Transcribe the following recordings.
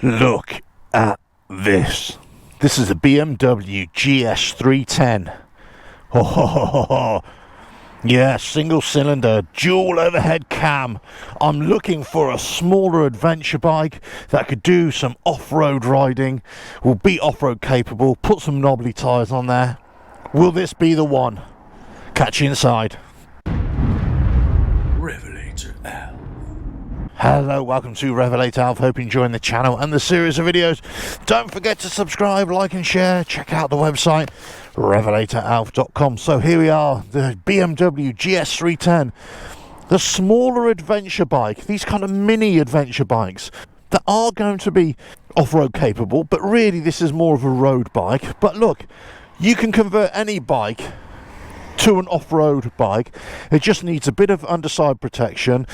Look at this. This is a BMW GS310. Ho ho ho ho ho. Yeah, single cylinder, dual overhead cam. I'm looking for a smaller adventure bike that could do some off-road riding, will be off-road capable, put some knobbly tyres on there. Will this be the one? Catch you inside. RevelatorAlf. Hello, welcome to RevelatorAlf. Hope you're enjoying the channel and the series of videos. Don't forget to subscribe, like and share. Check out the website, RevelatorAlf.com. So here we are, the BMW GS310. The smaller adventure bike, these kind of mini adventure bikes that are going to be off-road capable, but really this is more of a road bike. But look, you can convert any bike to an off-road bike. It just needs a bit of underside protection,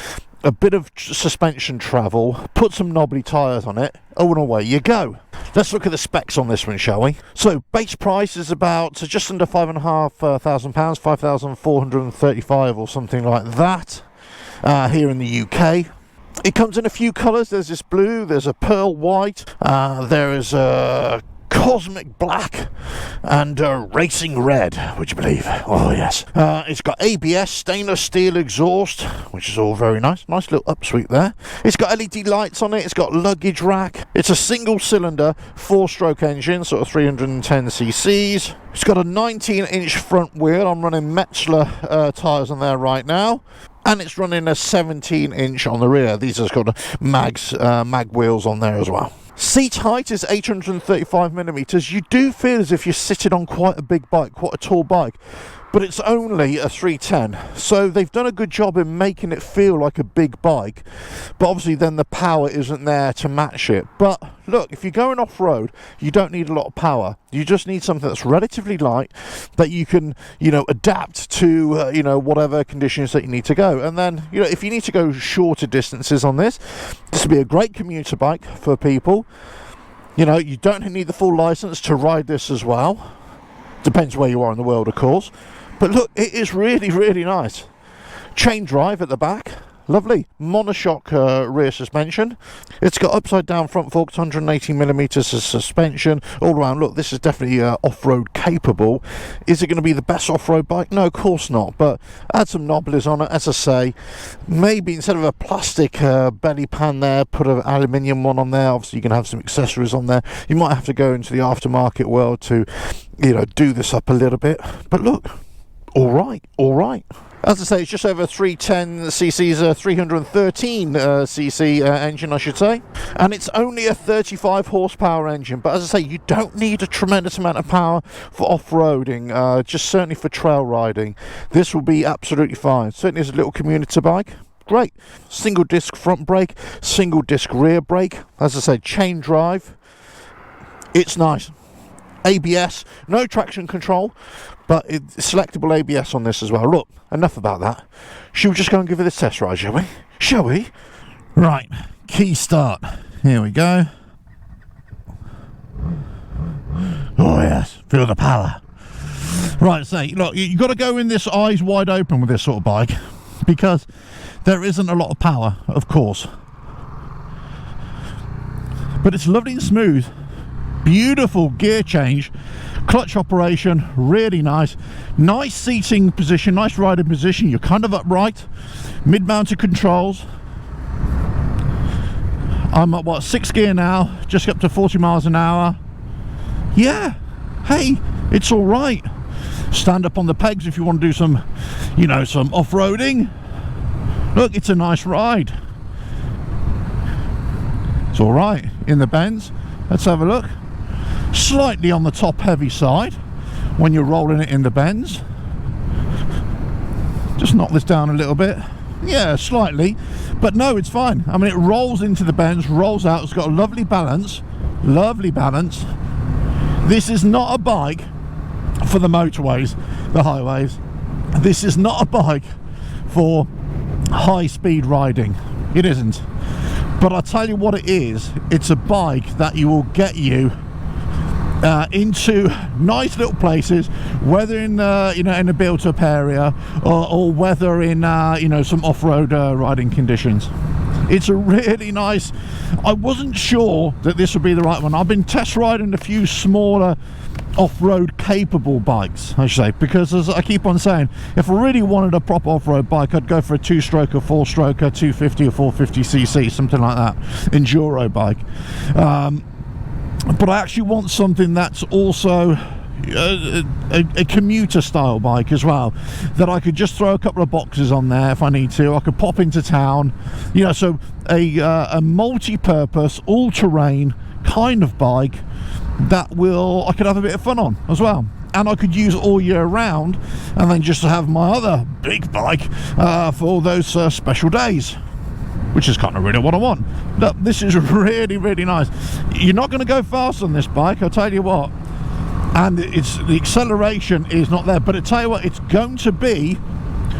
a bit of suspension travel, put some knobbly tyres on it, and away you go. Let's look at the specs on this one, shall we? So base price is about just under £5,500, £5,435 or something like that, here in the UK. It comes in a few colours. There's this blue, there's a pearl white, there is a cosmic black and racing red, would you believe? Oh yes. It's got ABS, stainless steel exhaust, which is all very nice. Nice little upsweep there. It's got LED lights on it. It's got luggage rack. It's a single cylinder 4-stroke engine, sort of 310 cc's. It's got a 19-inch front wheel. I'm running Metzler tyres on there right now. And it's running a 17-inch on the rear. These are got mag wheels on there as well. Seat height is 835mm. You do feel as if you're sitting on quite a big bike, quite a tall bike, but it's only a 310. So they've done a good job in making it feel like a big bike, but obviously then the power isn't there to match it. But look, if you're going off-road, you don't need a lot of power. You just need something that's relatively light, that you can, adapt to, whatever conditions that you need to go. And then, if you need to go shorter distances on this would be a great commuter bike for people. You don't need the full license to ride this as well. Depends where you are in the world, of course. But look, it is really, really nice. Chain drive at the back. Lovely. Monoshock rear suspension. It's got upside down front forks, 180mm of suspension all around. Look, this is definitely off-road capable. Is it going to be the best off-road bike? No, of course not. But add some knobblers on it, as I say. Maybe instead of a plastic belly pan there, put an aluminium one on there. Obviously, you can have some accessories on there. You might have to go into the aftermarket world to, do this up a little bit. But look, all right. As I say, it's just over 310 cc's, 313cc engine, I should say. And it's only a 35 horsepower engine. But as I say, you don't need a tremendous amount of power for off-roading, just certainly for trail riding. This will be absolutely fine. Certainly as a little commuter bike. Great. Single disc front brake, single disc rear brake. As I say, chain drive. It's nice. ABS, no traction control, but it's selectable ABS on this as well. Look, enough about that. Should we just go and give it a test ride, shall we? Shall we? Right, key start. Here we go. Oh yes, feel the power. Right, so look, you've got to go in this eyes wide open with this sort of bike, because there isn't a lot of power, of course. But it's lovely and smooth. Beautiful gear change, clutch operation, really nice. Nice seating position, nice riding position. You're kind of upright, mid-mounted controls. I'm at 6th gear now, just up to 40 miles an hour. Yeah, hey, it's all right. Stand up on the pegs if you want to do some, some off-roading. Look, it's a nice ride. It's all right in the bends. Let's have a look. Slightly on the top heavy side when you're rolling it in the bends. Just knock this down a little bit. Yeah, slightly, but no, it's fine. I mean, it rolls into the bends, rolls out. It's got a lovely balance. This is not a bike for the motorways, the highways. This is not a bike for high speed riding. It isn't. But I'll tell you what it is. It's a bike that will get you into nice little places, whether in in a built-up area or whether in some off-road riding conditions. It's a really nice... I wasn't sure that this would be the right one. I've been test riding a few smaller off-road capable bikes, I should say, because as I keep on saying, if I really wanted a proper off-road bike, I'd go for a 2-stroker, 4-stroker, 250 or 450cc, something like that, enduro bike. But I actually want something that's also a commuter style bike as well, that I could just throw a couple of boxes on there if I need to. I could pop into town, you know, so a multi-purpose, all-terrain kind of bike that I could have a bit of fun on as well, and I could use all year round, and then just have my other big bike for those special days, which is kind of really what I want. Look, this is really, really nice. You're not going to go fast on this bike, I'll tell you what, and the acceleration is not there, but I tell you what, it's going to be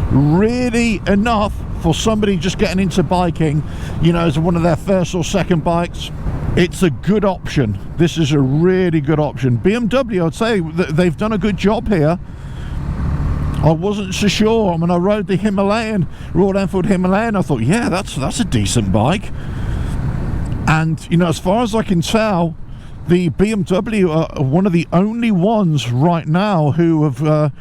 really enough for somebody just getting into biking, you know, as one of their first or second bikes. It's a good option. This is a really good option. BMW, I'd say they've done a good job here. I wasn't so sure. I mean, I rode the Himalayan, Royal Enfield Himalayan. I thought, yeah, that's a decent bike. And, you know, as far as I can tell, the BMW are one of the only ones right now who have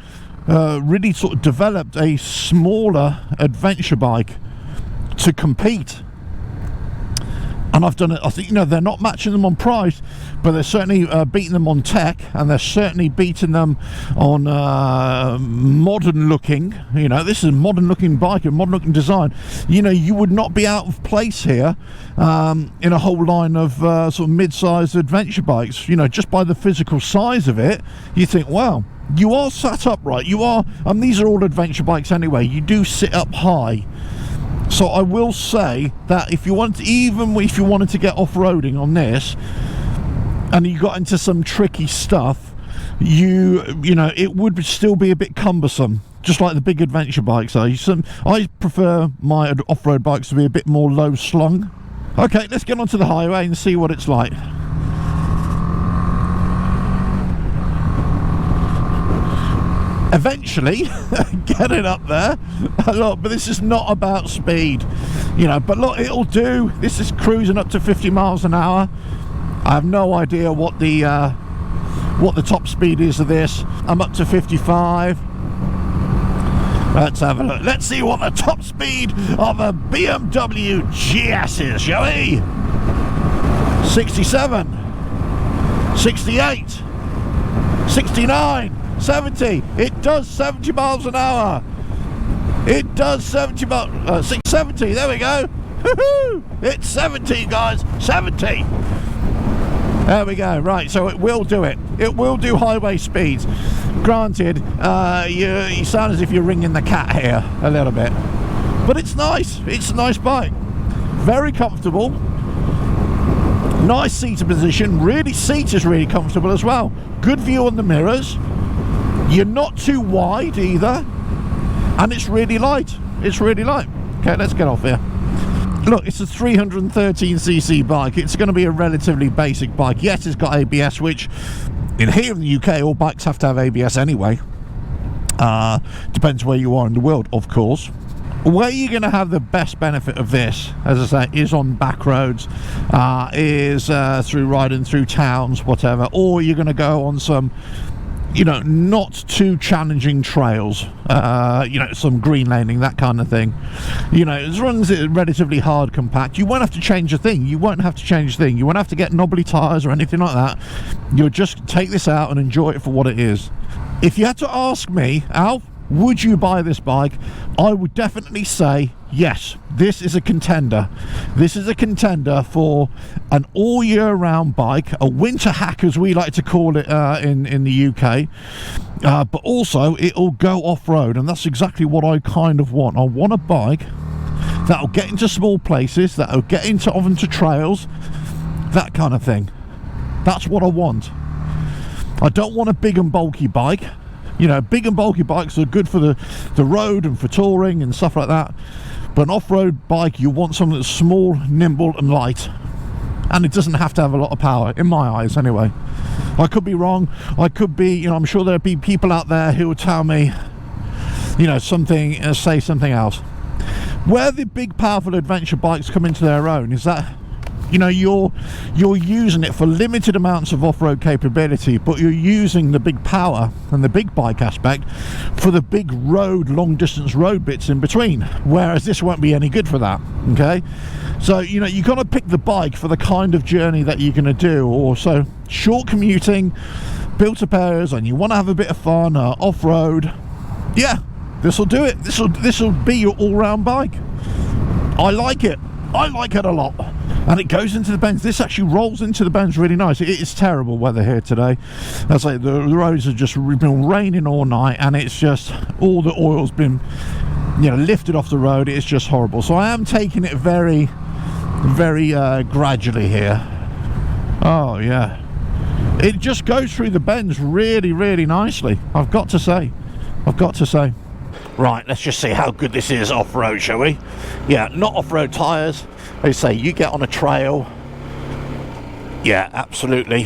really sort of developed a smaller adventure bike to compete. And I've done it. I think, you know, they're not matching them on price, but they're certainly beating them on tech, and they're certainly beating them on modern looking. You know, this is a modern looking bike, a modern looking design. You know, you would not be out of place here in a whole line of sort of mid-sized adventure bikes. You know, just by the physical size of it, you think, wow, you are sat upright. You are, and these are all adventure bikes anyway. You do sit up high. So I will say that even if you wanted to get off-roading on this, and you got into some tricky stuff, you know, it would still be a bit cumbersome, just like the big adventure bikes are. I prefer my off-road bikes to be a bit more low slung. Okay, let's get onto the highway and see what it's like. Eventually get it up there. Look, but this is not about speed, you know, but look, it'll do. This is cruising up to 50 miles an hour. I have no idea what the top speed is of this. I'm up to 55. Let's have a look. Let's see what the top speed of a BMW GS is, shall we? 67, 68, 69, 70. It does 70 miles an hour. It does 70 miles, 670. There we go. It's 70, guys. 70. There we go. Right, so it will do it. It will do highway speeds. Granted, you sound as if you're ringing the cat here a little bit, but it's nice. It's a nice bike. Very comfortable. Nice seater position. Really, seat is really comfortable as well. Good view on the mirrors. You're not too wide either, and it's really light. It's really light. Okay, let's get off here. Look, it's a 313cc bike. It's going to be a relatively basic bike. Yes, it's got ABS, which here in the UK, all bikes have to have ABS anyway. Depends where you are in the world, of course. Where you're going to have the best benefit of this, as I say, is on back roads, is through riding through towns, whatever, or you're going to go on some, you know, not too challenging trails, you know, some green laning, that kind of thing. You know, it runs it relatively hard compact. You won't have to change a thing. You won't have to change a thing. You won't have to get knobbly tyres or anything like that. You'll just take this out and enjoy it for what it is. If you had to ask me, Alf, would you buy this bike? I would definitely say yes. This is a contender. This is a contender for an all year round bike, a winter hack as we like to call it in the UK, but also it'll go off-road, and that's exactly what I kind of want. I want a bike that'll get into small places, that'll get onto trails, that kind of thing. That's what I want. I don't want a big and bulky bike. You know, big and bulky bikes are good for the road and for touring and stuff like that. But an off-road bike, you want something that's small, nimble and light. And it doesn't have to have a lot of power, in my eyes anyway. I could be wrong. I could be, you know, I'm sure there'll be people out there who will tell me, you know, something, say something else. where the big powerful adventure bikes come into their own is that, you know, you're using it for limited amounts of off-road capability, but you're using the big power and the big bike aspect for the big road, long distance road bits in between, whereas this won't be any good for that. Okay, so you know, you got to pick the bike for the kind of journey that you're going to do. Or so short commuting, built-up areas, and you want to have a bit of fun off-road, yeah, this will do it. This will be your all-round bike. I like it a lot. And it goes into the bends. This actually rolls into the bends really nice. It is terrible weather here today. As I say, the roads have just been raining all night, and it's just all the oil's been, you know, lifted off the road. It's just horrible. So I am taking it very, very gradually here. Oh yeah, it just goes through the bends really, really nicely. I've got to say. Right, let's just see how good this is off-road, shall we? Yeah, not off-road tyres. They say you get on a trail. Yeah, absolutely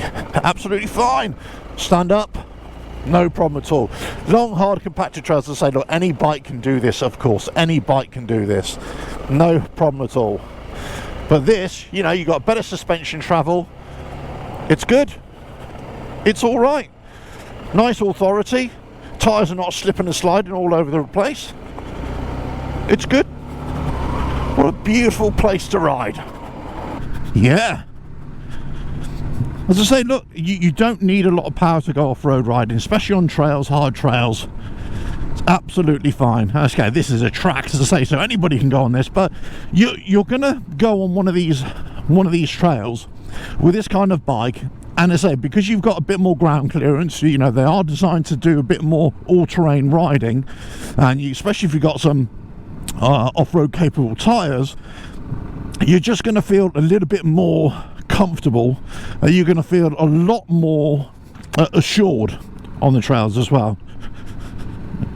fine. Stand up, no problem at all. Long, hard, compacted trails, I say, look, any bike can do this, of course. Any bike can do this. No problem at all. But this, you know, you got better suspension travel. It's good. It's all right. Nice authority. Tyres are not slipping and sliding all over the place. It's good. What a beautiful place to ride. Yeah. As I say, look, you don't need a lot of power to go off-road riding, especially on trails, hard trails. It's absolutely fine. Okay, this is a track, as I say, so anybody can go on this, but you're gonna go on one of these trails with this kind of bike. And as I say, because you've got a bit more ground clearance, you know, they are designed to do a bit more all-terrain riding, and especially if you've got some off-road capable tyres, you're just going to feel a little bit more comfortable. You're going to feel a lot more assured on the trails as well.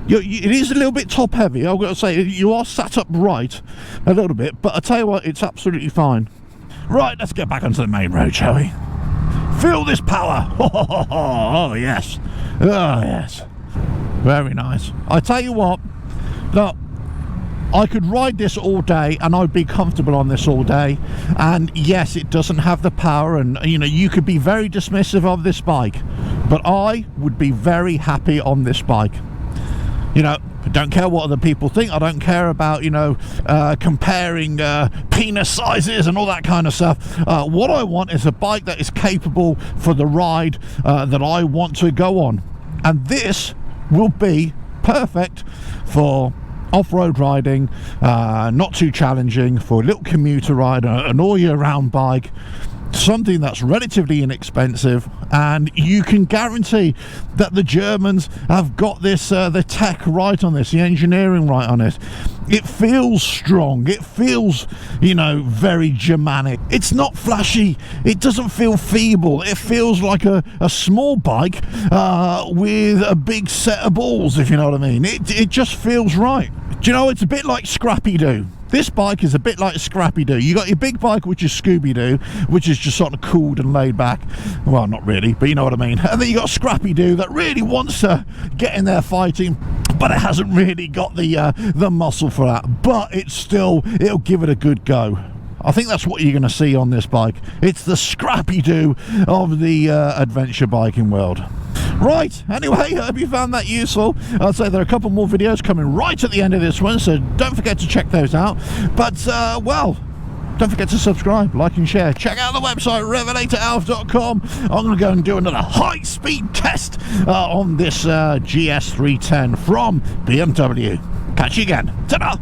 It is a little bit top heavy, I've got to say. You are sat upright a little bit, but I tell you what, it's absolutely fine. Right, let's get back onto the main road, shall we? Feel this power. Oh yes, oh yes, very nice. I tell you what, look, I could ride this all day and I'd be comfortable on this all day. And yes, it doesn't have the power, and you know, you could be very dismissive of this bike, but I would be very happy on this bike. You know, I don't care what other people think. I don't care about, you know, comparing penis sizes and all that kind of stuff. What I want is a bike that is capable for the ride that I want to go on. And this will be perfect for off-road riding, not too challenging, for a little commuter ride, an all-year-round bike. Something that's relatively inexpensive, and you can guarantee that the Germans have got this the tech right on this, the engineering right on it. It feels strong, it feels, you know, very Germanic. It's not flashy, it doesn't feel feeble, it feels like a small bike with a big set of balls, if you know what I mean. It just feels right. Do you know, it's a bit like Scrappy-Doo. This bike is a bit like Scrappy-Doo. You got your big bike, which is Scooby-Doo, which is just sort of cool and laid back. Well, not really, but you know what I mean. And then you got Scrappy-Doo that really wants to get in there fighting, but it hasn't really got the muscle for that. But it'll give it a good go. I think that's what you're going to see on this bike. It's the Scrappy-Doo of the adventure biking world. Right, anyway, I hope you found that useful. I'll say there are a couple more videos coming right at the end of this one, so don't forget to check those out. But, well, don't forget to subscribe, like and share. Check out the website, RevelatorAlf.com. I'm going to go and do another high-speed test on this GS310 from BMW. Catch you again. Ta-da!